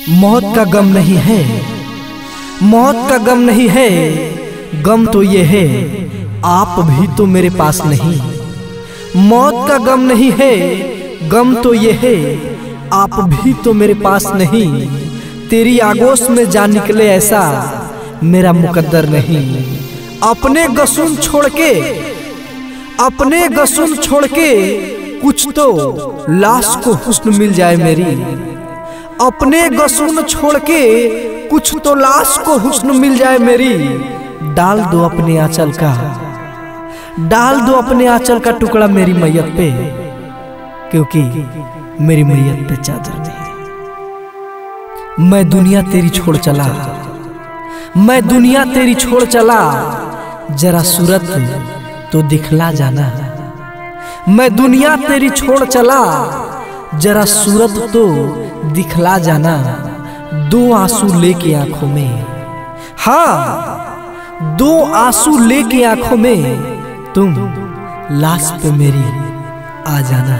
मौत का गम नहीं है, मौत का गम नहीं है, गम तो ये है आप भी तो मेरे पास नहीं। मौत का गम नहीं है, गम तो ये है आप भी तो मेरे पास नहीं। तेरी आगोश में जा निकले ऐसा मेरा मुकद्दर नहीं। अपने गसून छोड़ के, अपने गसून छोड़ के कुछ तो लाश को हुस्न मिल जाए मेरी। अपने गसून छोड़ के कुछ तो लाश को हुस्न मिल जाए मेरी। डाल दो अपने आंचल का, डाल दो अपने आंचल का टुकड़ा मेरी मैयत पे, क्योंकि मेरी मैयत पे चादर नहीं। मैं दुनिया तेरी छोड़ चला, मैं दुनिया तेरी छोड़ चला, जरा सूरत तो दिखला जाना। मैं दुनिया तेरी छोड़ चला, जरा सूरत तो दिखला जाना। दो आंसू लेके आंखों में, हाँ दो आंसू लेके आंखों में तुम लाश पे मेरी आ जाना।